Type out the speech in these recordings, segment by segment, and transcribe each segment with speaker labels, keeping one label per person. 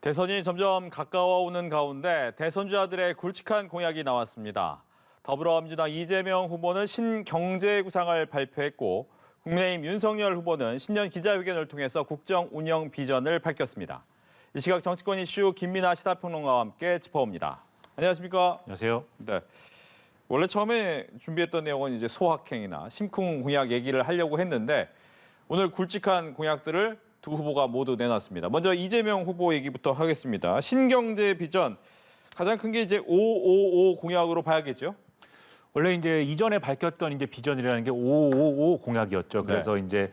Speaker 1: 대선이 점점 가까워오는 가운데 대선주자들의 굵직한 공약이 나왔습니다. 더불어민주당 이재명 후보는 신경제구상을 발표했고 국민의힘 윤석열 후보는 신년 기자회견을 통해서 국정 운영 비전을 밝혔습니다. 이 시각 정치권 이슈 김민아 시사평론가와 함께 짚어봅니다. 안녕하십니까?
Speaker 2: 안녕하세요.
Speaker 1: 네. 원래 처음에 준비했던 내용은 이제 소확행이나 심쿵 공약 얘기를 하려고 했는데 오늘 굵직한 공약들을 두 후보가 모두 내놨습니다. 먼저 이재명 후보 얘기부터 하겠습니다. 신경제 비전 가장 큰 게 이제 555 공약으로 봐야겠죠?
Speaker 2: 원래 이제 이전에 밝혔던 이제 비전이라는 게 555 공약이었죠. 그래서
Speaker 1: 네.
Speaker 2: 이제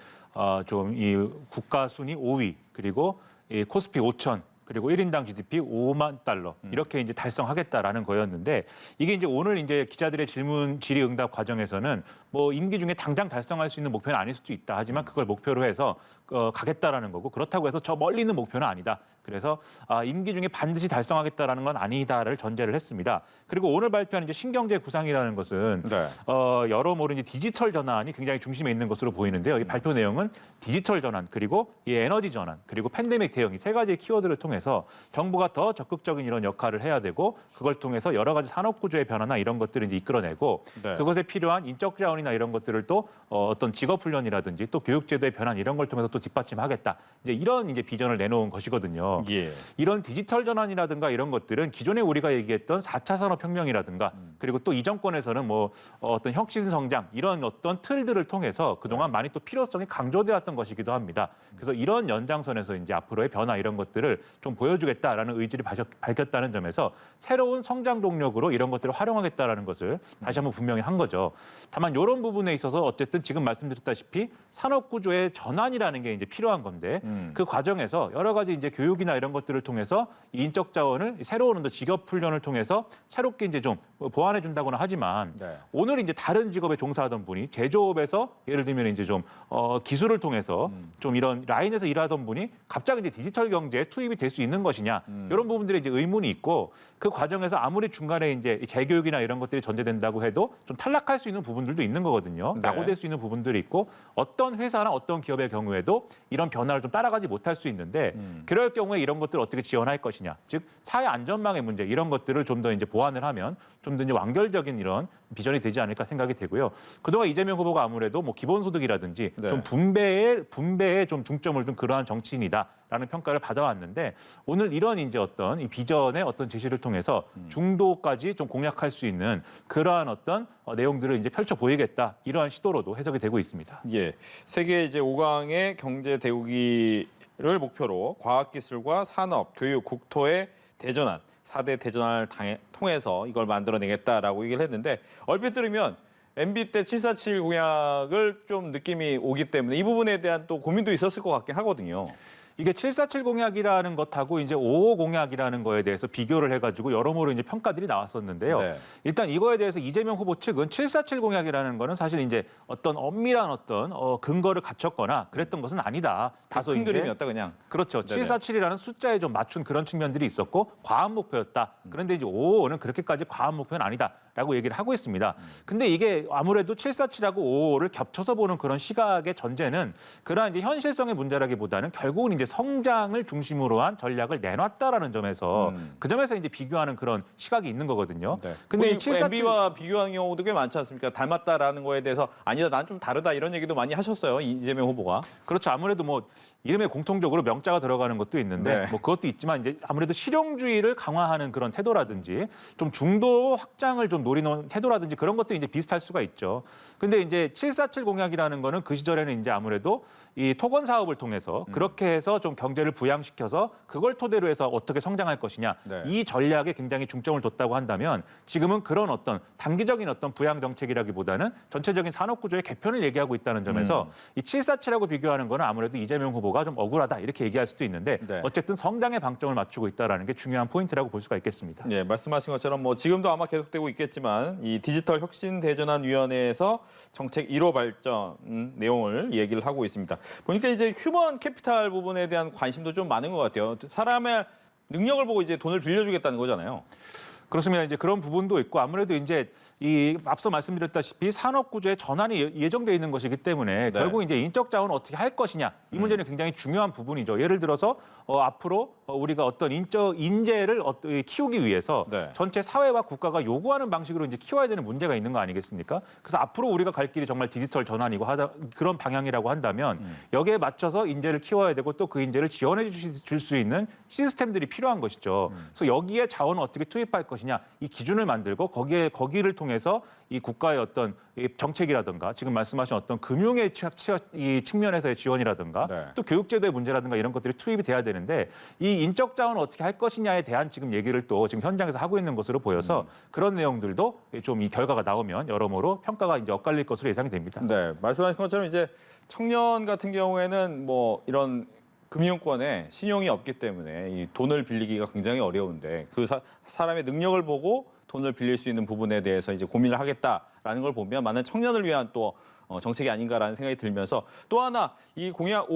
Speaker 2: 좀 이 국가 순위 5위 그리고 이 코스피 5천 그리고 1인당 GDP 5만 달러 이렇게 이제 달성하겠다라는 거였는데 이게 이제 오늘 이제 기자들의 질문 질의응답 과정에서는 뭐 임기 중에 당장 달성할 수 있는 목표는 아닐 수도 있다. 하지만 그걸 목표로 해서 가겠다라는 거고 그렇다고 해서 저 멀리 있는 목표는 아니다. 그래서 임기 중에 반드시 달성하겠다라는 건 아니다를 전제를 했습니다. 그리고 오늘 발표한 이제 신경제 구상이라는 것은
Speaker 1: 네.
Speaker 2: 여러모로 이제 디지털 전환이 굉장히 중심에 있는 것으로 보이는데요. 이 발표 내용은 디지털 전환 그리고 이 에너지 전환 그리고 팬데믹 대응 이 세 가지의 키워드를 통해서 정부가 더 적극적인 이런 역할을 해야 되고 그걸 통해서 여러 가지 산업 구조의 변화나 이런 것들을 이제 이끌어내고
Speaker 1: 네.
Speaker 2: 그것에 필요한 인적 자원이나 이런 것들을 또 어떤 직업 훈련이라든지 또 교육 제도의 변환 이런 걸 통해서 또 뒷받침하겠다. 이제 이런 이제 비전을 내놓은 것이거든요.
Speaker 1: 예.
Speaker 2: 이런 디지털 전환이라든가 이런 것들은 기존에 우리가 얘기했던 4차 산업혁명이라든가 그리고 또 이 정권에서는 뭐 어떤 혁신 성장 이런 어떤 틀들을 통해서 그동안 많이 또 필요성이 강조되었던 것이기도 합니다. 그래서 이런 연장선에서 이제 앞으로의 변화 이런 것들을 좀 보여주겠다라는 의지를 밝혔다는 점에서 새로운 성장 동력으로 이런 것들을 활용하겠다라는 것을 다시 한번 분명히 한 거죠. 다만 이런 부분에 있어서 어쨌든 지금 말씀드렸다시피 산업 구조의 전환이라는 게 이제 필요한 건데 그 과정에서 여러 가지 이제 교육이나 이런 것들을 통해서 이 인적 자원을 새로운 직업 훈련을 통해서 새롭게 이제 좀 보완해 준다거나 하지만
Speaker 1: 네.
Speaker 2: 오늘 이제 다른 직업에 종사하던 분이 제조업에서 예를 들면 이제 좀 기술을 통해서 좀 이런 라인에서 일하던 분이 갑자기 이제 디지털 경제에 투입이 될 수 있는 것이냐 이런 부분들이 이제 의문이 있고 그 과정에서 아무리 중간에 이제 재교육이나 이런 것들이 전제된다고 해도 좀 탈락할 수 있는 부분들도 있는 거거든요.
Speaker 1: 네.
Speaker 2: 낙오될 수 있는 부분들이 있고 어떤 회사나 어떤 기업의 경우에도 이런 변화를 좀 따라가지 못할 수 있는데 그럴 경우에 이런 것들을 어떻게 지원할 것이냐, 즉 사회 안전망의 문제 이런 것들을 좀 더 이제 보완을 하면 좀 더 이제 완결적인 이런 비전이 되지 않을까 생각이 되고요. 그동안 이재명 후보가 아무래도 뭐 기본소득이라든지
Speaker 1: 네.
Speaker 2: 좀 분배에 좀 중점을 둔 그러한 정치인이다라는 평가를 받아왔는데 오늘 이런 이제 어떤 이 비전의 어떤 제시를 통해서 중도까지 좀 공략할 수 있는 그러한 어떤 내용들을 이제 펼쳐 보이겠다 이러한 시도로도 해석이 되고 있습니다.
Speaker 1: 예. 세계 이제 5강의 경제 대우기를 목표로 과학기술과 산업, 교육, 국토의 대전환, 4대 대전환을 통해서 이걸 만들어내겠다라고 얘기를 했는데 얼핏 들으면 MB 때 747 공약을 좀 느낌이 오기 때문에 이 부분에 대한 또 고민도 있었을 것 같긴 하거든요.
Speaker 2: 이게 747 공약이라는 것하고 이제 555 공약이라는 거에 대해서 비교를 해가지고 여러모로 이제 평가들이 나왔었는데요.
Speaker 1: 네.
Speaker 2: 일단 이거에 대해서 이재명 후보 측은 747 공약이라는 거는 사실 이제 어떤 엄밀한 어떤 근거를 갖췄거나 그랬던 것은 아니다. 다소
Speaker 1: 큰
Speaker 2: 이제
Speaker 1: 그림이었다 그냥.
Speaker 2: 그렇죠.
Speaker 1: 네네.
Speaker 2: 747이라는 숫자에 좀 맞춘 그런 측면들이 있었고 과한 목표였다. 그런데 이제 555는 그렇게까지 과한 목표는 아니다라고 얘기를 하고 있습니다. 근데 이게 아무래도 747하고 555를 겹쳐서 보는 그런 시각의 전제는 그러한 이제 현실성의 문제라기보다는 결국은 이제 성장을 중심으로 한 전략을 내놨다라는 점에서 그 점에서 이제 비교하는 그런 시각이 있는 거거든요.
Speaker 1: 네.
Speaker 2: 근데 이 747
Speaker 1: MB와 비교하는 경우도 꽤 많지 않습니까? 닮았다라는 거에 대해서 아니다, 난 좀 다르다 이런 얘기도 많이 하셨어요. 이재명 후보가.
Speaker 2: 그렇죠. 아무래도 뭐 이름에 공통적으로 명자가 들어가는 것도 있는데
Speaker 1: 네.
Speaker 2: 뭐 그것도 있지만 이제 아무래도 실용주의를 강화하는 그런 태도라든지 좀 중도 확장을 좀 노리는 태도라든지 그런 것도 이제 비슷할 수가 있죠. 근데 이제 747 공약이라는 거는 그 시절에는 이제 아무래도 이 토건 사업을 통해서 그렇게 해서 좀 경제를 부양시켜서 그걸 토대로 해서 어떻게 성장할 것이냐
Speaker 1: 네.
Speaker 2: 이 전략에 굉장히 중점을 뒀다고 한다면 지금은 그런 어떤 단기적인 어떤 부양 정책이라기보다는 전체적인 산업 구조의 개편을 얘기하고 있다는 점에서 이 747하고 비교하는 거는 아무래도 이재명 후보가 좀 억울하다 이렇게 얘기할 수도 있는데
Speaker 1: 네.
Speaker 2: 어쨌든 성장에 방점을 맞추고 있다는 게 중요한 포인트라고 볼 수가 있겠습니다.
Speaker 1: 예, 말씀하신 것처럼 뭐 지금도 아마 계속되고 있겠지만 이 디지털 혁신 대전환 위원회에서 정책 1호 발전 내용을 얘기를 하고 있습니다. 보니까 이제 휴먼 캐피탈 부분에 대한 관심도 좀 많은 것 같아요. 사람의 능력을 보고 이제 돈을 빌려주겠다는 거잖아요.
Speaker 2: 그렇습니다. 이제 그런 부분도 있고 아무래도 이제 이 앞서 말씀드렸다시피 산업 구조의 전환이 예정돼 있는 것이기 때문에 결국 이제 인적 자원을 어떻게 할 것이냐 이 문제는 굉장히 중요한 부분이죠. 예를 들어서 앞으로 우리가 어떤 인재를 키우기 위해서 전체 사회와 국가가 요구하는 방식으로 이제 키워야 되는 문제가 있는 거 아니겠습니까? 그래서 앞으로 우리가 갈 길이 정말 디지털 전환이고 그런 방향이라고 한다면 여기에 맞춰서 인재를 키워야 되고 또 그 인재를 지원해 줄 수 있는 시스템들이 필요한 것이죠. 그래서 여기에 자원을 어떻게 투입할 것이냐 이 기준을 만들고 거기를 통해서 이 국가의 어떤 이 정책이라든가 지금 말씀하신 어떤 금융의 이 측면에서의 지원이라든가 또 교육제도의 문제라든가 이런 것들이 투입이 돼야 되는데 이 인적 자원을 어떻게 할 것이냐에 대한 지금 얘기를 또 지금 현장에서 하고 있는 것으로 보여서 그런 내용들도 좀 이 결과가 나오면 여러모로 평가가 이제 엇갈릴 것으로 예상이 됩니다.
Speaker 1: 네, 말씀하신 것처럼 이제 청년 같은 경우에는 뭐 이런 금융권에 신용이 없기 때문에 이 돈을 빌리기가 굉장히 어려운데 그 사람의 능력을 보고 돈을 빌릴 수 있는 부분에 대해서 이제 고민을 하겠다라는 걸 보면 많은 청년을 위한 또 정책이 아닌가라는 생각이 들면서 또 하나 이 공약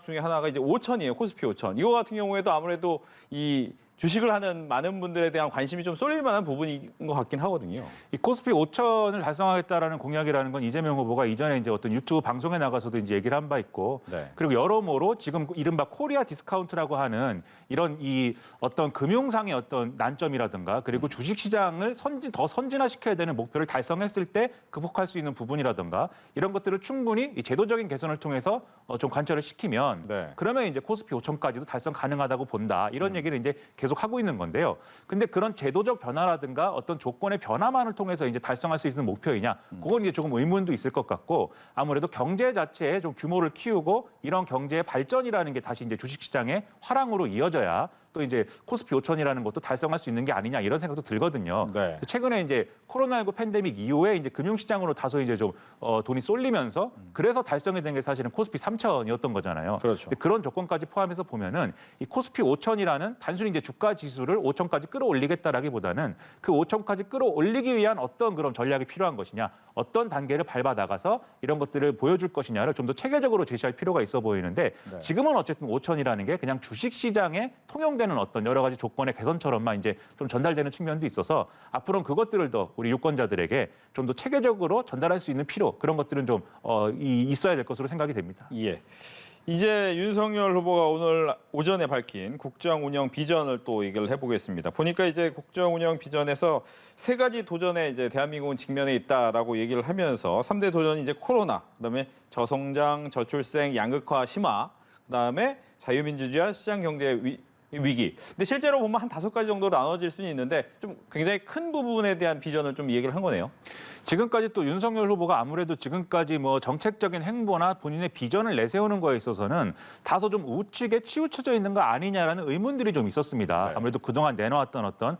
Speaker 1: 중에 하나가 이제 5천이에요. 코스피 5천. 이거 같은 경우에도 아무래도 이 주식을 하는 많은 분들에 대한 관심이 좀 쏠릴 만한 부분인 것 같긴 하거든요.
Speaker 2: 이 코스피 5천을 달성하겠다라는 공약이라는 건 이재명 후보가 이전에 이제 어떤 유튜브 방송에 나가서도 이제 얘기를 한 바 있고 그리고 여러모로 지금 이른바 코리아 디스카운트라고 하는 이런 이 어떤 금융상의 어떤 난점이라든가 그리고 주식시장을 더 선진화시켜야 되는 목표를 달성했을 때 극복할 수 있는 부분이라든가 이런 것들을 충분히 이 제도적인 개선을 통해서 좀 관철을 시키면 그러면 이제 코스피 5천까지도 달성 가능하다고 본다. 이런 얘기를 이제 계속 하고 있는 건데요. 근데 그런 제도적 변화라든가 어떤 조건의 변화만을 통해서 이제 달성할 수 있는 목표이냐? 그건 이제 조금 의문도 있을 것 같고 아무래도 경제 자체에 좀 규모를 키우고 이런 경제의 발전이라는 게 다시 이제 주식시장의 화랑으로 이어져야 또 이제 코스피 5천이라는 것도 달성할 수 있는 게 아니냐 이런 생각도 들거든요. 최근에 이제 코로나19 팬데믹 이후에 이제 금융시장으로 다소 이제 좀 돈이 쏠리면서 그래서 달성이 된 게 사실은 코스피 3천이었던 거잖아요.
Speaker 1: 그렇죠.
Speaker 2: 그런 조건까지 포함해서 보면은 이 코스피 5천이라는 단순히 이제 주가 지수를 5천까지 끌어올리겠다라기보다는 그 5천까지 끌어올리기 위한 어떤 그런 전략이 필요한 것이냐, 어떤 단계를 밟아 나가서 이런 것들을 보여줄 것이냐를 좀 더 체계적으로 제시할 필요가 있어 보이는데 지금은 어쨌든 5천이라는 게 그냥 주식시장에 통용되는 어떤 여러 가지 조건의 개선처럼만 이제 좀 전달되는 측면도 있어서 앞으로는 그것들을 더 우리 유권자들에게 좀 더 체계적으로 전달할 수 있는 필요 그런 것들은 좀 있어야 될 것으로 생각이 됩니다.
Speaker 1: 예. 이제 윤석열 후보가 오늘 오전에 밝힌 국정 운영 비전을 또 얘기를 해보겠습니다. 보니까 이제 국정 운영 비전에서 세 가지 도전에 이제 대한민국은 직면해 있다라고 얘기를 하면서 3대 도전이 이제 코로나, 그다음에 저성장, 저출생, 양극화 심화, 그다음에 자유민주주의와 시장 경제 위기. 근데 실제로 보면 한 5가지 정도로 나눠질 수는 있는데 좀 굉장히 큰 부분에 대한 비전을 좀 얘기를 한 거네요.
Speaker 2: 지금까지 또 윤석열 후보가 아무래도 지금까지 뭐 정책적인 행보나 본인의 비전을 내세우는 거에 있어서는 다소 좀 우측에 치우쳐져 있는 거 아니냐라는 의문들이 좀 있었습니다. 아무래도 그동안 내놓았던 어떤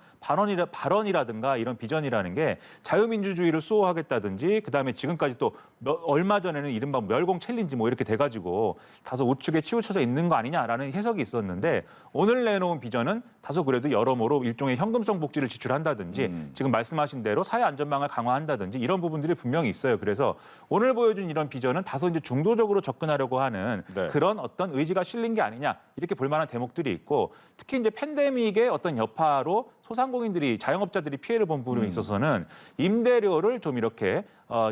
Speaker 2: 발언이라든가 이런 비전이라는 게 자유민주주의를 수호하겠다든지 그다음에 지금까지 또 얼마 전에는 이른바 멸공 챌린지 뭐 이렇게 돼가지고 다소 우측에 치우쳐져 있는 거 아니냐라는 해석이 있었는데 오늘 내놓은 비전은 다소 그래도 여러모로 일종의 현금성 복지를 지출한다든지 지금 말씀하신 대로 사회 안전망을 강화한다든지 이런 부분들이 분명히 있어요. 그래서 오늘 보여준 이런 비전은 다소 이제 중도적으로 접근하려고 하는 그런 어떤 의지가 실린 게 아니냐 이렇게 볼 만한 대목들이 있고 특히 이제 팬데믹의 어떤 여파로 소상공인들이 자영업자들이 피해를 본 부분에 있어서는 임대료를 좀 이렇게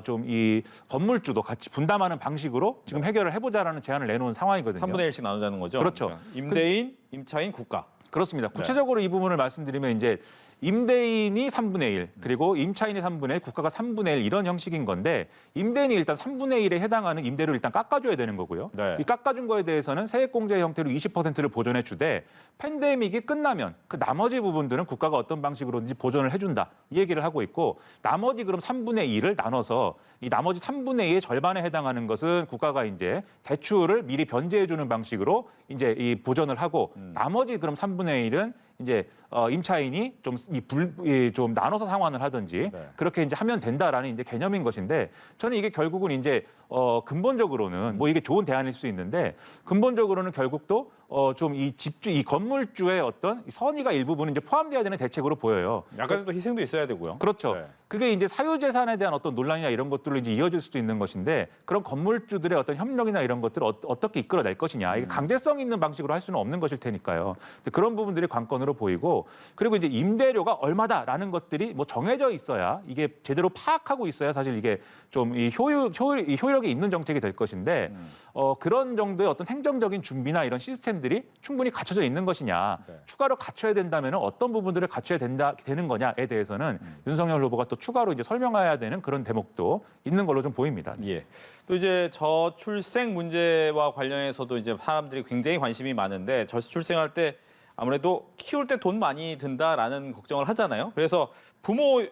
Speaker 2: 좀 이 건물주도 같이 분담하는 방식으로 지금 해결을 해보자라는 제안을 내놓은 상황이거든요.
Speaker 1: 3분의 1씩 나누자는 거죠.
Speaker 2: 그렇죠.
Speaker 1: 그러니까 임대인, 임차인, 국가.
Speaker 2: 그렇습니다. 구체적으로 이 부분을 말씀드리면 이제 임대인이 3분의 1, 그리고 임차인이 3분의 1, 국가가 3분의 1 이런 형식인 건데 임대인이 일단 3분의 1에 해당하는 임대료를 일단 깎아줘야 되는 거고요. 이 깎아준 거에 대해서는 세액공제 형태로 20%를 보전해 주되 팬데믹이 끝나면 그 나머지 부분들은 국가가 어떤 방식으로든지 보전을 해준다. 이 얘기를 하고 있고 나머지 그럼 3분의 2를 나눠서 이 나머지 3분의 2의 절반에 해당하는 것은 국가가 이제 대출을 미리 변제해 주는 방식으로 이제 이 보전을 하고 나머지 그럼 3분의 1은 이제 임차인이 좀 나눠서 상환을 하든지 그렇게 이제 하면 된다라는 이제 개념인 것인데 저는 이게 결국은 이제 근본적으로는 뭐 이게 좋은 대안일 수 있는데 근본적으로는 결국 또 좀 이 건물주의 어떤 선의가 일부분은 이제 포함돼야 되는 대책으로 보여요.
Speaker 1: 약간의 또 희생도 있어야 되고요.
Speaker 2: 그렇죠.
Speaker 1: 네.
Speaker 2: 그게 이제 사유재산에 대한 어떤 논란이나 이런 것들로 이제 이어질 수도 있는 것인데 그런 건물주들의 어떤 협력이나 이런 것들을 어떻게 이끌어낼 것이냐. 이게 강제성 있는 방식으로 할 수는 없는 것일 테니까요. 그런 부분들이 관건으로 보이고 그리고 이제 임대료가 얼마다라는 것들이 뭐 정해져 있어야 이게 제대로 파악하고 있어야 사실 이게 좀 이 효율력이 있는 정책이 될 것인데 그런 정도의 어떤 행정적인 준비나 이런 시스템들이 충분히 갖춰져 있는 것이냐.
Speaker 1: 네.
Speaker 2: 추가로 갖춰야 된다면 어떤 부분들을 갖춰야 되는 거냐에 대해서는 윤석열 후보가 또 추가로 이제 설명해야 되는 그런 대목도 있는 걸로 좀 보입니다.
Speaker 1: 예. 또 이제 저출생 문제와 관련해서도 이제 사람들이 굉장히 관심이 많은데 저출생할 때 아무래도 키울 때 돈 많이 든다라는 걱정을 하잖아요. 그래서 부모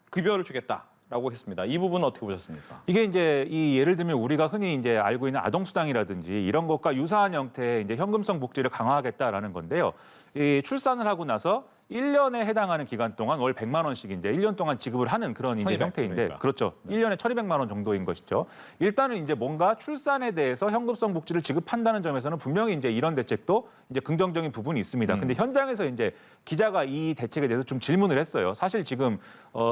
Speaker 1: 급여를 주겠다라고 했습니다. 이 부분은 어떻게 보셨습니까?
Speaker 2: 이게 이제 예를 들면 우리가 흔히 이제 알고 있는 아동수당이라든지 이런 것과 유사한 형태의 이제 현금성 복지를 강화하겠다라는 건데요. 이 출산을 하고 나서 1년에 해당하는 기간 동안 월 100만 원씩 이제 1년 동안 지급을 하는 그런 이제
Speaker 1: 1200,
Speaker 2: 형태인데
Speaker 1: 그러니까.
Speaker 2: 그렇죠. 1년에 1,200만 원 정도인 것이죠. 일단은 이제 뭔가 출산에 대해서 현금성 복지를 지급한다는 점에서는 분명히 이제 이런 대책도 이제 긍정적인 부분이 있습니다. 근데 현장에서 이제 기자가 이 대책에 대해서 좀 질문을 했어요. 사실 지금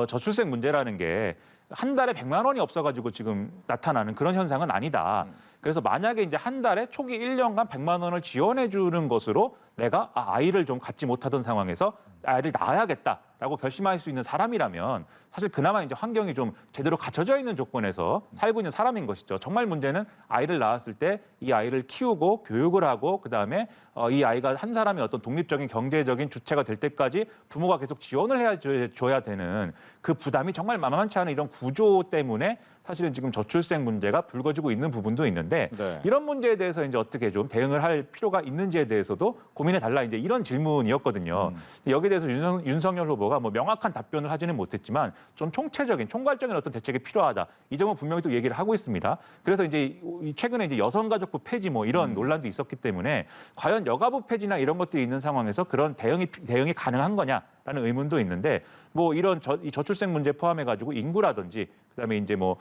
Speaker 2: 저출생 문제라는 게 한 달에 100만 원이 없어가지고 지금 나타나는 그런 현상은 아니다. 그래서 만약에 이제 한 달에 초기 1년간 100만 원을 지원해 주는 것으로 내가 아이를 좀 갖지 못하던 상황에서 아이를 낳아야겠다라고 결심할 수 있는 사람이라면 사실 그나마 이제 환경이 좀 제대로 갖춰져 있는 조건에서 살고 있는 사람인 것이죠. 정말 문제는 아이를 낳았을 때 이 아이를 키우고 교육을 하고 그다음에 이 아이가 한 사람의 어떤 독립적인 경제적인 주체가 될 때까지 부모가 계속 지원을 줘야 되는 그 부담이 정말 만만치 않은 이런 구조 때문에 사실은 지금 저출생 문제가 불거지고 있는 부분도 있는데
Speaker 1: 네.
Speaker 2: 이런 문제에 대해서 이제 어떻게 좀 대응을 할 필요가 있는지에 대해서도 고민해 달라 이제 이런 질문이었거든요. 여기에 대해서 윤석열 후보가 뭐 명확한 답변을 하지는 못했지만 좀 총체적인 총괄적인 어떤 대책이 필요하다. 이 점은 분명히 또 얘기를 하고 있습니다. 그래서 이제 최근에 이제 여성가족부 폐지 뭐 이런 논란도 있었기 때문에 과연 여가부 폐지나 이런 것들이 있는 상황에서 그런 대응이 가능한 거냐라는 의문도 있는데 뭐 이런 이 저출생 문제 포함해가지고 인구라든지 그다음에 이제 뭐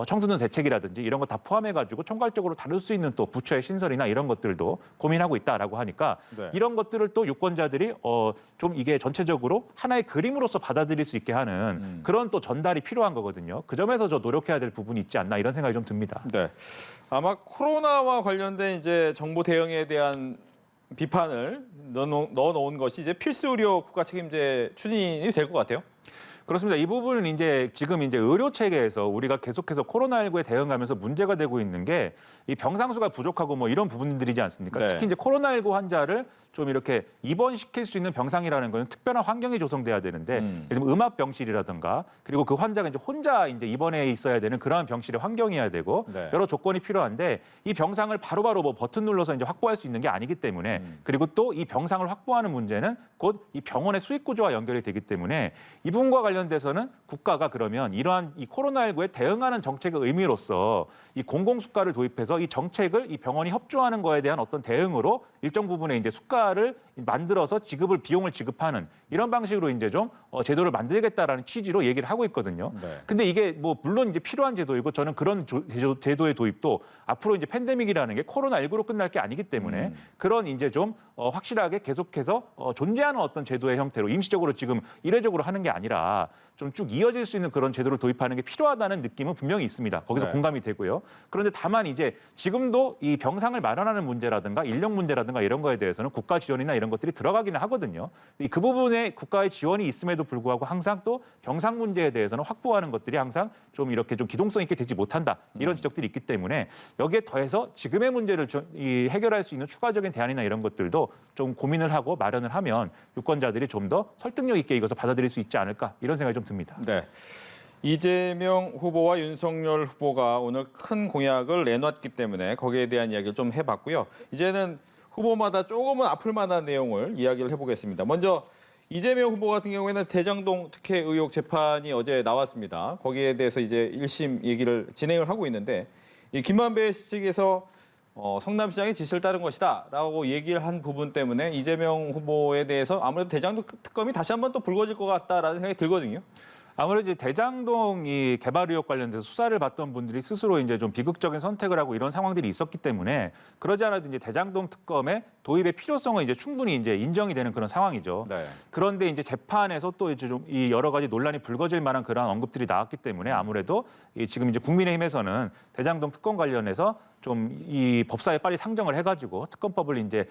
Speaker 2: 청소년 대책이라든지 이런 거 다 포함해가지고 총괄적으로 다룰 수 있는 또 부처의 신설이나 이런 것들도 고민하고 있다라고 하니까
Speaker 1: 네.
Speaker 2: 이런 것들을 또 유권자들이 좀 이게 전체적으로 하나의 그림으로서 받아들일 수 있게 하는 그런 또 전달이 필요한 거거든요. 그 점에서 저 노력해야 될 부분이 있지 않나 이런 생각이 좀 듭니다.
Speaker 1: 네. 아마 코로나와 관련된 이제 정부 대응에 대한 비판을 넣어놓은 것이 이제 필수 의료 국가 책임제 추진이 될 것 같아요.
Speaker 2: 그렇습니다. 이 부분은 이제 지금 이제 의료 체계에서 우리가 계속해서 코로나19에 대응하면서 문제가 되고 있는 게 이 병상수가 부족하고 뭐 이런 부분들이지 않습니까?
Speaker 1: 네.
Speaker 2: 특히 이제 코로나19 환자를 좀 이렇게 입원시킬 수 있는 병상이라는 거는 특별한 환경이 조성돼야 되는데 예를 들면 음압 병실이라든가 그리고 그 환자가 이제 혼자 이제 입원해 있어야 되는 그러한 병실의 환경이어야 되고
Speaker 1: 네.
Speaker 2: 여러 조건이 필요한데 이 병상을 바로바로 뭐 버튼 눌러서 이제 확보할 수 있는 게 아니기 때문에 그리고 또 이 병상을 확보하는 문제는 곧 이 병원의 수익 구조와 연결이 되기 때문에 이 부분과 관련돼서는 국가가 그러면 이러한 이 코로나19에 대응하는 정책의 의미로서 이 공공수가를 도입해서 이 정책을 이 병원이 협조하는 거에 대한 어떤 대응으로 일정 부분의 이제 수가를 만들어서 비용을 지급하는 이런 방식으로 이제 좀 제도를 만들겠다라는 취지로 얘기를 하고 있거든요.
Speaker 1: 네.
Speaker 2: 근데 이게 뭐 물론 이제 필요한 제도이고 저는 그런 제도의 도입도 앞으로 이제 팬데믹이라는 게 코로나19로 끝날 게 아니기 때문에 그런 이제 좀 확실하게 계속해서 존재하는 어떤 제도의 형태로 임시적으로 지금 이례적으로 하는 게 아니라 좀 쭉 이어질 수 있는 그런 제도를 도입하는 게 필요하다는 느낌은 분명히 있습니다. 거기서
Speaker 1: 네.
Speaker 2: 공감이 되고요. 그런데 다만 이제 지금도 이 병상을 마련하는 문제라든가 인력 문제라든가 이런 거에 대해서는 국가 지원이나 이런 것들이 들어가기는 하거든요. 그 부분에 국가의 지원이 있음에도 불구하고 항상 또 병상 문제에 대해서는 확보하는 것들이 항상 좀 이렇게 좀 기동성 있게 되지 못한다. 이런 지적들이 있기 때문에 여기에 더해서 지금의 문제를 해결할 수 있는 추가적인 대안이나 이런 것들도 좀 고민을 하고 마련을 하면 유권자들이 좀 더 설득력 있게 이것을 받아들일 수 있지 않을까 이런 생각이 좀 듭니다.
Speaker 1: 네. 이재명 후보와 윤석열 후보가 오늘 큰 공약을 내놨기 때문에 거기에 대한 이야기를 좀 해봤고요. 이제는 후보마다 조금은 아플 만한 내용을 이야기를 해보겠습니다. 먼저 이재명 후보 같은 경우에는 대장동 특혜 의혹 재판이 어제 나왔습니다. 거기에 대해서 이제 1심 얘기를 진행을 하고 있는데 이 김만배 씨 측에서 성남시장의 지시를 따른 것이다라고 얘기를 한 부분 때문에 이재명 후보에 대해서 아무래도 대장동 특검이 다시 한번 또 불거질 것 같다라는 생각이 들거든요.
Speaker 2: 아무래도 이제 대장동 이 개발 의혹 관련돼서 수사를 받던 분들이 스스로 이제 좀 비극적인 선택을 하고 이런 상황들이 있었기 때문에 그러지 않아도 이제 대장동 특검의 도입의 필요성은 이제 충분히 이제 인정이 되는 그런 상황이죠.
Speaker 1: 네.
Speaker 2: 그런데 이제 재판에서 또 이제 좀 이 여러 가지 논란이 불거질 만한 그런 언급들이 나왔기 때문에 아무래도 이 지금 이제 국민의힘에서는 대장동 특검 관련해서 좀 이 법사에 빨리 상정을 해가지고 특검법을 이제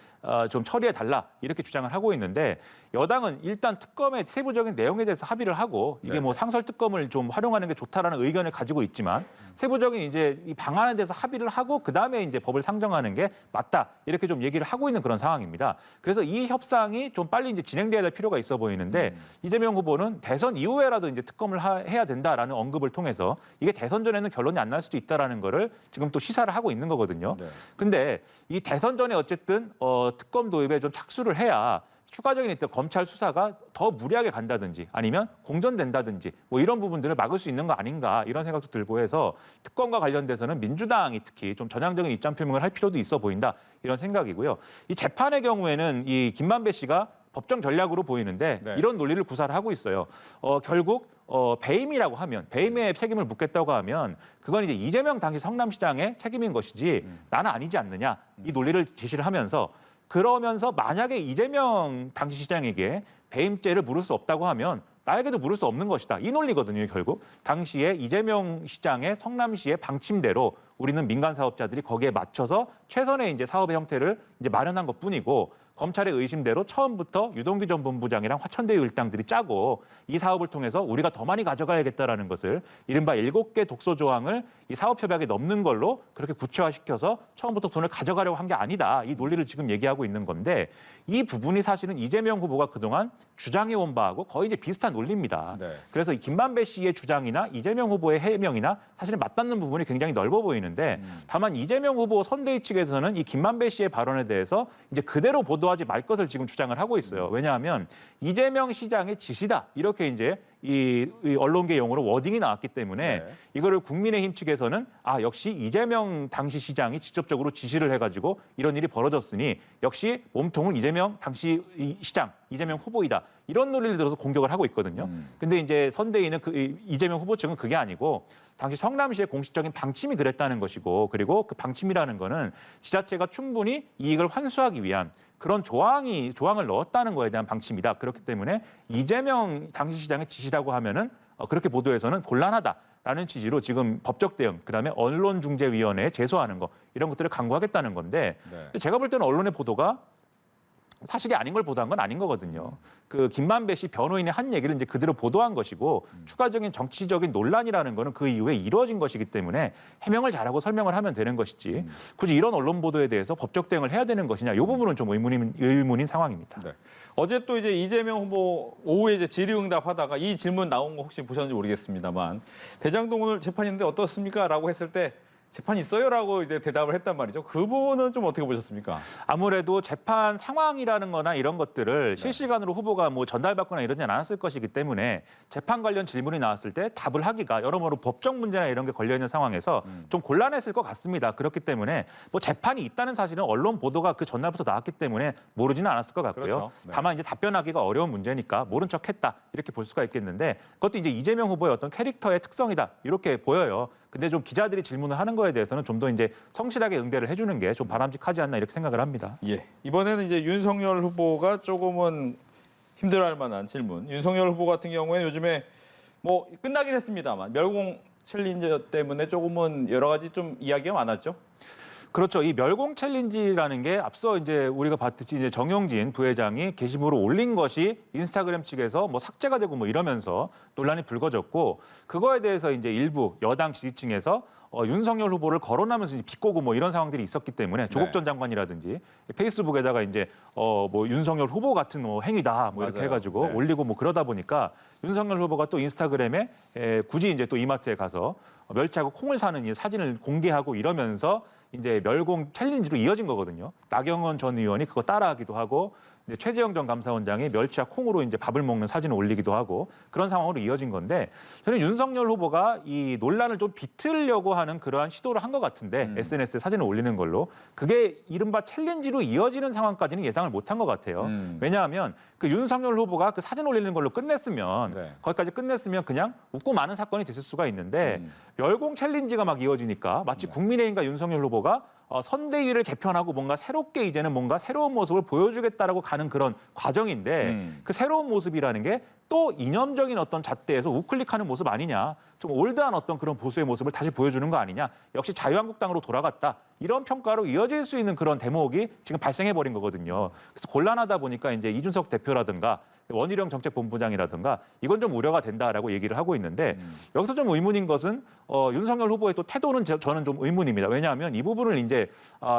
Speaker 2: 좀 처리해 달라 이렇게 주장을 하고 있는데 여당은 일단 특검의 세부적인 내용에 대해서 합의를 하고 이게 뭐 상설 특검을 좀 활용하는 게 좋다라는 의견을 가지고 있지만 세부적인 이제 이 방안에 대해서 합의를 하고 그 다음에 이제 법을 상정하는 게 맞다 이렇게 좀 얘기를 하고 있는 그런 상황입니다. 그래서 이 협상이 좀 빨리 이제 진행돼야 될 필요가 있어 보이는데 이재명 후보는 대선 이후에라도 이제 특검을 해야 된다라는 언급을 통해서 이게 대선 전에는 결론이 안 날 수도 있다라는 거를 지금 또 시사를 하고 있는 거거든요. 근데 이 대선 전에 어쨌든 특검 도입에 좀 착수를 해야 추가적인 어떤 검찰 수사가 더 무리하게 간다든지 아니면 공전된다든지 뭐 이런 부분들을 막을 수 있는 거 아닌가 이런 생각도 들고 해서 특검과 관련돼서는 민주당이 특히 좀 전향적인 입장 표명을 할 필요도 있어 보인다 이런 생각이고요. 이 재판의 경우에는 이 김만배 씨가 법정 전략으로 보이는데 이런 논리를 구사를 하고 있어요. 결국 배임이라고 하면 배임의 책임을 묻겠다고 하면 그건 이제 이재명 당시 성남시장의 책임인 것이지 나는 아니지 않느냐 이 논리를 제시를 하면서 그러면서 만약에 이재명 당시 시장에게 배임죄를 물을 수 없다고 하면 나에게도 물을 수 없는 것이다. 이 논리거든요, 결국. 당시에 이재명 시장의 성남시의 방침대로 우리는 민간 사업자들이 거기에 맞춰서 최선의 이제 사업의 형태를 이제 마련한 것뿐이고 검찰의 의심대로 처음부터 유동규 전 본부장이랑 화천대유 일당들이 짜고 이 사업을 통해서 우리가 더 많이 가져가야겠다라는 것을 이른바 7개 독소 조항을 이 사업협약에 넣는 걸로 그렇게 구체화시켜서 처음부터 돈을 가져가려고 한 게 아니다. 이 논리를 지금 얘기하고 있는 건데 이 부분이 사실은 이재명 후보가 그동안 주장해온 바하고 거의 이제 비슷한 논리입니다. 그래서 이 김만배 씨의 주장이나 이재명 후보의 해명이나 사실은 맞닿는 부분이 굉장히 넓어 보이는데 다만 이재명 후보 선대위 측에서는 이 김만배 씨의 발언에 대해서 이제 그대로 보도하지 말 것을 지금 주장을 하고 있어요. 왜냐하면 이재명 시장의 지시다 이렇게 이제 이 언론계 용어로 워딩이 나왔기 때문에 이거를 국민의힘 측에서는 역시 이재명 당시 시장이 직접적으로 지시를 해가지고 이런 일이 벌어졌으니 역시 몸통은 이재명 당시 시장, 이재명 후보이다. 이런 논리를 들어서 공격을 하고 있거든요. 근데 이제 선대위는 이재명 후보 측은 그게 아니고 당시 성남시의 공식적인 방침이 그랬다는 것이고 그리고 그 방침이라는 거는 지자체가 충분히 이익을 환수하기 위한 그런 조항을 넣었다는 거에 대한 방침이다. 그렇기 때문에 이재명 당시 시장의 지시라고 하면은 그렇게 보도해서는 곤란하다라는 취지로 지금 법적 대응, 그다음에 언론중재위원회에 제소하는 거 이런 것들을 강구하겠다는 건데 제가 볼 때는 언론의 보도가 사실이 아닌 걸 보도한 건 아닌 거거든요. 그 김만배 씨 변호인의 한 얘기를 이제 그대로 보도한 것이고 추가적인 정치적인 논란이라는 거는 그 이후에 이루어진 것이기 때문에 해명을 잘하고 설명을 하면 되는 것이지 굳이 이런 언론 보도에 대해서 법적 대응을 해야 되는 것이냐 이 부분은 좀 의문인 상황입니다.
Speaker 1: 어제 또 이제 이재명 후보 오후에 이제 질의응답하다가 이 질문 나온 거 혹시 보셨는지 모르겠습니다만 대장동 오늘 재판인데 어떻습니까?라고 했을 때 재판 있어요라고 이제 대답을 했단 말이죠. 그 부분은 좀 어떻게 보셨습니까?
Speaker 2: 아무래도 재판 상황이라는 거나 이런 것들을 실시간으로 후보가 뭐 전달받거나 이러지 않았을 것이기 때문에 재판 관련 질문이 나왔을 때 답을 하기가 여러모로 법적 문제나 이런 게 걸려 있는 상황에서 좀 곤란했을 것 같습니다. 그렇기 때문에 뭐 재판이 있다는 사실은 언론 보도가 그 전날부터 나왔기 때문에 모르지는 않았을 것 같고요. 다만 이제 답변하기가 어려운 문제니까 모른 척했다 이렇게 볼 수가 있겠는데 그것도 이제 이재명 후보의 어떤 캐릭터의 특성이다 이렇게 보여요. 근데 좀 기자들이 질문을 하는 거에 대해서는 좀 더 이제 성실하게 응대를 해주는 게 좀 바람직하지 않나 이렇게 생각을 합니다.
Speaker 1: 이번에는 이제 윤석열 후보가 조금은 힘들어할 만한 질문. 윤석열 후보 같은 경우에는 요즘에 뭐 끝나긴 했습니다만 멸공 챌린저 때문에 조금은 여러 가지 좀 이야기가 많았죠.
Speaker 2: 그렇죠. 이 멸공 챌린지라는 게 앞서 이제 우리가 봤듯이 이제 정용진 부회장이 게시물을 올린 것이 인스타그램 측에서 뭐 삭제가 되고 뭐 이러면서 논란이 불거졌고 그거에 대해서 이제 일부 여당 지지층에서 윤석열 후보를 거론하면서 이제 비꼬고 뭐 이런 상황들이 있었기 때문에 조국 전 장관이라든지 페이스북에다가 이제 뭐 윤석열 후보 같은 뭐 행위다 뭐 이렇게 해가지고 올리고 뭐 그러다 보니까 윤석열 후보가 또 인스타그램에 굳이 이제 또 이마트에 가서 멸치하고 콩을 사는 이 사진을 공개하고 이러면서 이제 멸공 챌린지로 이어진 거거든요. 나경원 전 의원이 그거 따라하기도 하고 이제 최재형 전 감사원장이 멸치와 콩으로 이제 밥을 먹는 사진을 올리기도 하고 그런 상황으로 이어진 건데 저는 윤석열 후보가 이 논란을 좀 비틀려고 하는 그러한 시도를 한 것 같은데 SNS에 사진을 올리는 걸로 그게 이른바 챌린지로 이어지는 상황까지는 예상을 못한 것 같아요. 왜냐하면 그 윤석열 후보가 그 사진 올리는 걸로 끝냈으면
Speaker 1: 네.
Speaker 2: 거기까지 끝냈으면 그냥 웃고 마는 사건이 됐을 수가 있는데 멸공 챌린지가 막 이어지니까 마치 국민의힘과 윤석열 후보가 선대위를 개편하고 뭔가 새롭게 이제는 뭔가 새로운 모습을 보여주겠다라고 가는 그런 과정인데 그 새로운 모습이라는 게 또 이념적인 어떤 잣대에서 우클릭하는 모습 아니냐. 좀 올드한 어떤 그런 보수의 모습을 다시 보여주는 거 아니냐. 역시 자유한국당으로 돌아갔다. 이런 평가로 이어질 수 있는 그런 대목이 지금 발생해버린 거거든요. 그래서 곤란하다 보니까 이제 이준석 대표라든가 원희룡 정책본부장이라든가 이건 좀 우려가 된다라고 얘기를 하고 있는데 여기서 좀 의문인 것은 윤석열 후보의 또 태도는 저는 좀 의문입니다. 왜냐하면 이 부분을 이제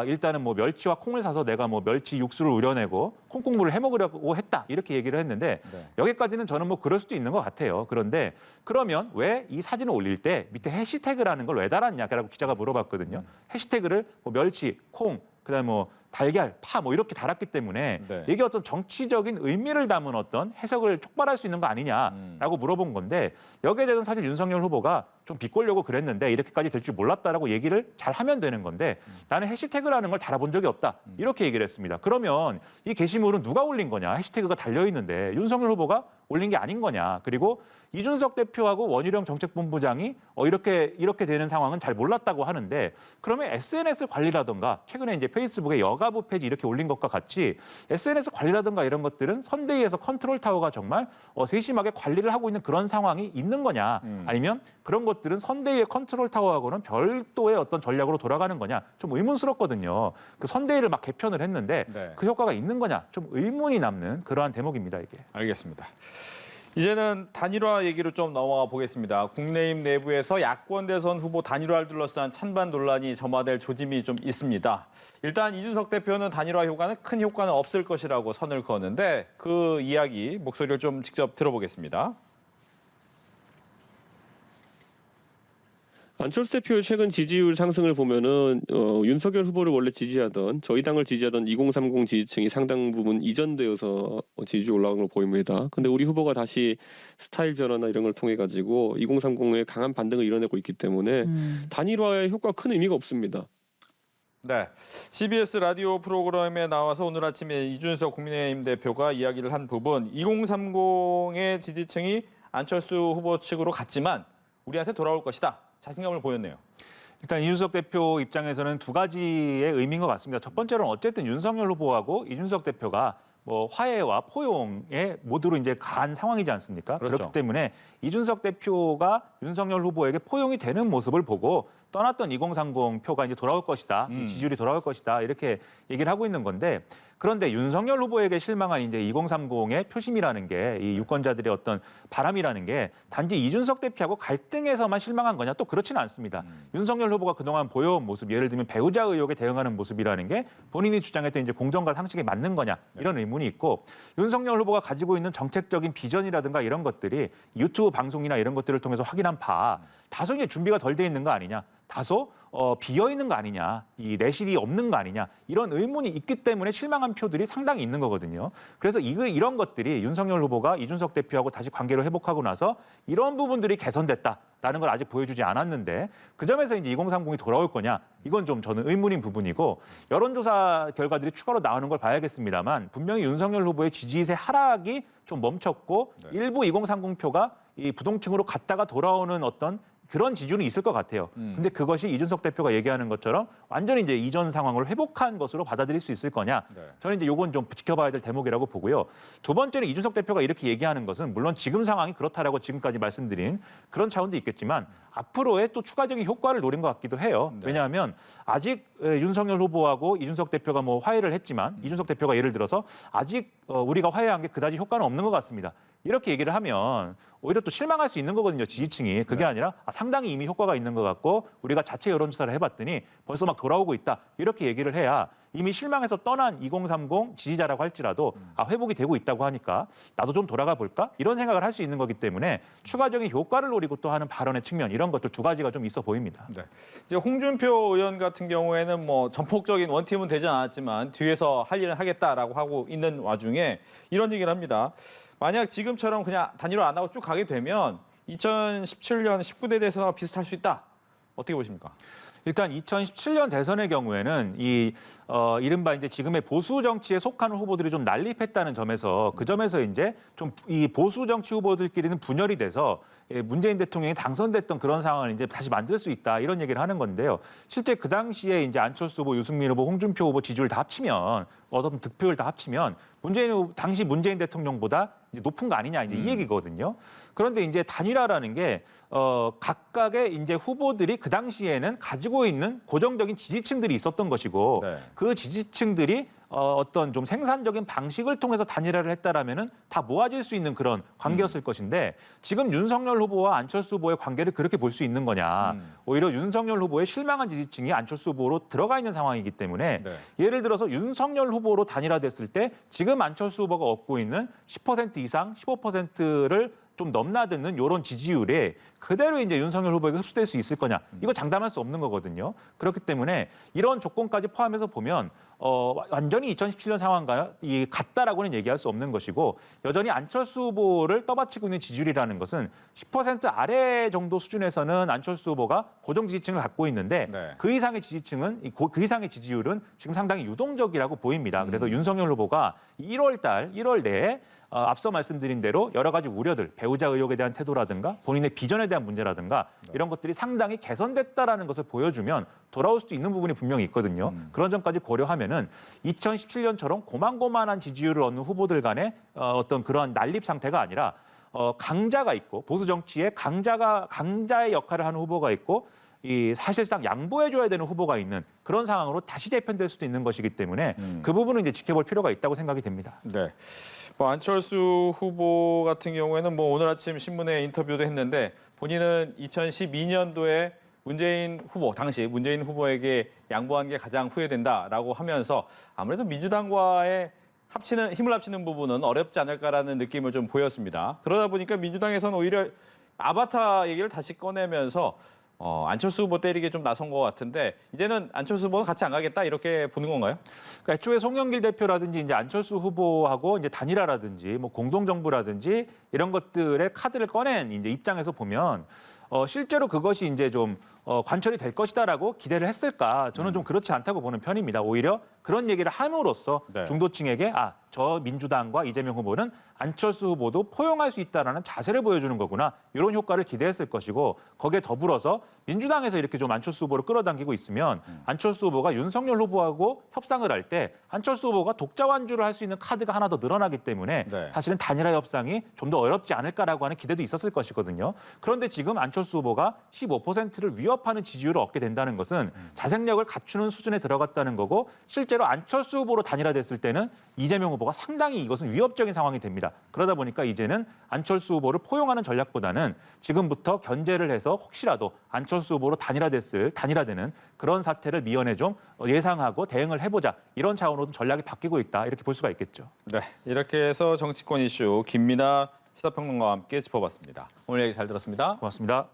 Speaker 2: 일단은 뭐 멸치와 콩을 사서 내가 뭐 멸치 육수를 우려내고 콩국물을 해먹으려고 했다 이렇게 얘기를 했는데
Speaker 1: 네.
Speaker 2: 여기까지는 저는 뭐 그럴 수도 있는 것 같아요. 그런데 그러면 왜 이 사진을 올릴 때 밑에 해시태그라는 걸 왜 달았냐라고 기자가 물어봤거든요. 해시태그를 뭐 멸치, 콩, 그다음에 뭐 달걀, 파 뭐 이렇게 달았기 때문에
Speaker 1: 네.
Speaker 2: 이게 어떤 정치적인 의미를 담은 어떤 해석을 촉발할 수 있는 거 아니냐라고 물어본 건데 여기에 대해서는 사실 윤석열 후보가 좀 비꼬려고 그랬는데 이렇게까지 될 줄 몰랐다라고 얘기를 잘 하면 되는 건데 나는 해시태그라는 걸 달아본 적이 없다 이렇게 얘기를 했습니다. 그러면 이 게시물은 누가 올린 거냐? 해시태그가 달려 있는데 윤석열 후보가 올린 게 아닌 거냐? 그리고 이준석 대표하고 원희룡 정책본부장이 이렇게 되는 상황은 잘 몰랐다고 하는데 그러면 SNS 관리라든가 최근에 이제 페이스북에 여가부 페이지 이렇게 올린 것과 같이 SNS 관리라든가 이런 것들은 선대위에서 컨트롤 타워가 정말 세심하게 관리를 하고 있는 그런 상황이 있는 거냐 아니면 그런 것들은 선대위의 컨트롤 타워하고는 별도의 어떤 전략으로 돌아가는 거냐 좀 의문스럽거든요. 그 선대위를 막 개편을 했는데
Speaker 1: 네.
Speaker 2: 그 효과가 있는 거냐 좀 의문이 남는 그러한 대목입니다 이게.
Speaker 1: 알겠습니다. 이제는 단일화 얘기로 좀 넘어가 보겠습니다. 국민의힘 내부에서 야권 대선 후보 단일화를 둘러싼 찬반 논란이 점화될 조짐이 좀 있습니다. 일단 이준석 대표는 단일화 큰 효과는 없을 것이라고 선을 그었는데 그 이야기 목소리를 좀 직접 들어보겠습니다.
Speaker 3: 안철수 대표의 최근 지지율 상승을 보면은 윤석열 후보를 원래 지지하던 저희 당을 지지하던 2030 지지층이 상당 부분 이전되어서 지지율 올라간 걸 보입니다. 근데 우리 후보가 다시 스타일 변화나 이런 걸 통해 가지고 2030에 강한 반등을 이뤄내고 있기 때문에 단일화의 효과가 큰 의미가 없습니다.
Speaker 1: 네, CBS 라디오 프로그램에 나와서 오늘 아침에 이준석 국민의힘 대표가 이야기를 한 부분 2030의 지지층이 안철수 후보 측으로 갔지만 우리한테 돌아올 것이다. 자신감을 보였네요.
Speaker 2: 일단 이준석 대표 입장에서는 두 가지의 의미인 것 같습니다. 첫 번째로는 어쨌든 윤석열 후보하고 이준석 대표가 뭐 화해와 포용의 모두로 이제 간 상황이지 않습니까?
Speaker 1: 그렇죠.
Speaker 2: 그렇기 때문에 이준석 대표가 윤석열 후보에게 포용이 되는 모습을 보고 떠났던 2030 표가 이제 돌아올 것이다. 이 지지율이 돌아올 것이다. 이렇게 얘기를 하고 있는 건데 그런데 윤석열 후보에게 실망한 이제 2030의 표심이라는 게 이 유권자들의 어떤 바람이라는 게 단지 이준석 대표하고 갈등에서만 실망한 거냐 또 그렇지는 않습니다. 윤석열 후보가 그동안 보여온 모습 예를 들면 배우자 의혹에 대응하는 모습이라는 게 본인이 주장했던 이제 공정과 상식에 맞는 거냐 이런 의문이 있고 윤석열 후보가 가지고 있는 정책적인 비전이라든가 이런 것들이 유튜브 방송이나 이런 것들을 통해서 확인한 바 다소 이제 준비가 덜 돼 있는 거 아니냐 다소 비어 있는 거 아니냐, 이 내실이 없는 거 아니냐 이런 의문이 있기 때문에 실망한 표들이 상당히 있는 거거든요. 그래서 이런 것들이 윤석열 후보가 이준석 대표하고 다시 관계를 회복하고 나서 이런 부분들이 개선됐다라는 걸 아직 보여주지 않았는데 그 점에서 이제 2030이 돌아올 거냐 이건 좀 저는 의문인 부분이고 여론조사 결과들이 추가로 나오는 걸 봐야겠습니다.만 분명히 윤석열 후보의 지지세 하락이 좀 멈췄고 일부 2030 표가 이 부동층으로 갔다가 돌아오는 어떤 그런 지지율은 있을 것 같아요. 근데 그것이 이준석 대표가 얘기하는 것처럼 완전히 이제 이전 상황을 회복한 것으로 받아들일 수 있을 거냐?
Speaker 1: 네.
Speaker 2: 저는 이제 요건 좀 지켜봐야 될 대목이라고 보고요. 두 번째는 이준석 대표가 이렇게 얘기하는 것은 물론 지금 상황이 그렇다라고 지금까지 말씀드린 그런 차원도 있겠지만 앞으로의 또 추가적인 효과를 노린 것 같기도 해요.
Speaker 1: 네.
Speaker 2: 왜냐하면 아직 윤석열 후보하고 이준석 대표가 뭐 화해를 했지만 이준석 대표가 예를 들어서 아직 우리가 화해한 게 그다지 효과는 없는 것 같습니다. 이렇게 얘기를 하면 오히려 또 실망할 수 있는 거거든요. 지지층이. 그게 아니라 상당히 이미 효과가 있는 것 같고 우리가 자체 여론조사를 해봤더니 벌써 막 돌아오고 있다. 이렇게 얘기를 해야 이미 실망해서 떠난 2030 지지자라고 할지라도 회복이 되고 있다고 하니까 나도 좀 돌아가 볼까? 이런 생각을 할 수 있는 거기 때문에 추가적인 효과를 노리고 또 하는 발언의 측면 이런 것들 두 가지가 좀 있어 보입니다.
Speaker 1: 네. 이제 홍준표 의원 같은 경우에는 뭐 전폭적인 원팀은 되지 않았지만 뒤에서 할 일은 하겠다라고 하고 있는 와중에 이런 얘기를 합니다. 만약 지금처럼 그냥 단일화 안 하고 쭉 가게 되면 2017년 19대 대선과 비슷할 수 있다. 어떻게 보십니까?
Speaker 2: 일단 2017년 대선의 경우에는 이른바 이제 지금의 보수 정치에 속하는 후보들이 좀 난립했다는 점에서 그 점에서 이제 좀 이 보수 정치 후보들끼리는 분열이 돼서 문재인 대통령이 당선됐던 그런 상황을 이제 다시 만들 수 있다 이런 얘기를 하는 건데요. 실제 그 당시에 이제 안철수 후보, 유승민 후보, 홍준표 후보 지지율 다 합치면 어떤 득표율 다 합치면 당시 문재인 대통령보다 이제 높은 거 아니냐 이제 이 얘기거든요. 그런데 이제 단일화라는 게 각각의 이제 후보들이 그 당시에는 가지고 있는 고정적인 지지층들이 있었던 것이고
Speaker 1: 네.
Speaker 2: 그 지지층들이 어떤 좀 생산적인 방식을 통해서 단일화를 했다라면은 다 모아질 수 있는 그런 관계였을 것인데 지금 윤석열 후보와 안철수 후보의 관계를 그렇게 볼 수 있는 거냐. 오히려 윤석열 후보의 실망한 지지층이 안철수 후보로 들어가 있는 상황이기 때문에
Speaker 1: 네.
Speaker 2: 예를 들어서 윤석열 후보로 단일화됐을 때 지금 안철수 후보가 얻고 있는 10% 이상, 15%를 좀 넘나드는 이런 지지율에 그대로 이제 윤석열 후보에게 흡수될 수 있을 거냐. 이거 장담할 수 없는 거거든요. 그렇기 때문에 이런 조건까지 포함해서 보면 완전히 2017년 상황과 같다라고는 얘기할 수 없는 것이고 여전히 안철수 후보를 떠받치고 있는 지지율이라는 것은 10% 아래 정도 수준에서는 안철수 후보가 고정 지지층을 갖고 있는데
Speaker 1: 네.
Speaker 2: 그 이상의 지지율은 지금 상당히 유동적이라고 보입니다. 그래서 윤석열 후보가 1월 내에 앞서 말씀드린 대로 여러 가지 우려들, 배우자 의혹에 대한 태도라든가 본인의 비전에 대한 문제라든가 이런 것들이 상당히 개선됐다라는 것을 보여주면 돌아올 수도 있는 부분이 분명히 있거든요. 그런 점까지 고려하면은 2017년처럼 고만고만한 지지율을 얻는 후보들 간의 어떤 그런 난립 상태가 아니라 강자가 있고 보수 정치에 강자의 역할을 하는 후보가 있고 사실상 양보해줘야 되는 후보가 있는 그런 상황으로 다시 재편될 수도 있는 것이기 때문에 그 부분은 이제 지켜볼 필요가 있다고 생각이 됩니다.
Speaker 1: 네. 뭐 안철수 후보 같은 경우에는 뭐 오늘 아침 신문에 인터뷰도 했는데 본인은 2012년도에 당시 문재인 후보에게 양보한 게 가장 후회된다라고 하면서 아무래도 민주당과의 힘을 합치는 부분은 어렵지 않을까라는 느낌을 좀 보였습니다. 그러다 보니까 민주당에서는 오히려 아바타 얘기를 다시 꺼내면서 안철수 후보 때리게 좀 나선 것 같은데 이제는 안철수 후보는 같이 안 가겠다 이렇게 보는 건가요?
Speaker 2: 그러니까 애초에 송영길 대표라든지 이제 안철수 후보하고 이제 단일화라든지 뭐 공동정부라든지 이런 것들의 카드를 꺼낸 이제 입장에서 보면 실제로 그것이 이제 좀 관철이 될 것이다라고 기대를 했을까? 저는 좀 그렇지 않다고 보는 편입니다. 오히려 그런 얘기를 함으로써
Speaker 1: 네.
Speaker 2: 중도층에게 저 민주당과 이재명 후보는 안철수 후보도 포용할 수 있다라는 자세를 보여주는 거구나. 이런 효과를 기대했을 것이고 거기에 더불어서 민주당에서 이렇게 좀 안철수 후보를 끌어당기고 있으면 안철수 후보가 윤석열 후보하고 협상을 할 때 안철수 후보가 독자 완주를 할 수 있는 카드가 하나 더 늘어나기 때문에
Speaker 1: 네.
Speaker 2: 사실은 단일화 협상이 좀 더 어렵지 않을까라고 하는 기대도 있었을 것이거든요. 그런데 지금 안철수 후보가 15%를 위협하는 지지율을 얻게 된다는 것은 자생력을 갖추는 수준에 들어갔다는 거고 실제로 안철수 후보로 단일화됐을 때는 이재명 후보가 상당히 이것은 위협적인 상황이 됩니다. 그러다 보니까 이제는 안철수 후보를 포용하는 전략보다는 지금부터 견제를 해서 혹시라도 안철수 후보로 단일화되는 그런 사태를 미연에 좀 예상하고 대응을 해보자. 이런 차원으로 전략이 바뀌고 있다. 이렇게 볼 수가 있겠죠.
Speaker 1: 네, 이렇게 해서 정치권 이슈 김민하 시사평론가와 함께 짚어봤습니다. 오늘 얘기 잘 들었습니다.
Speaker 2: 고맙습니다.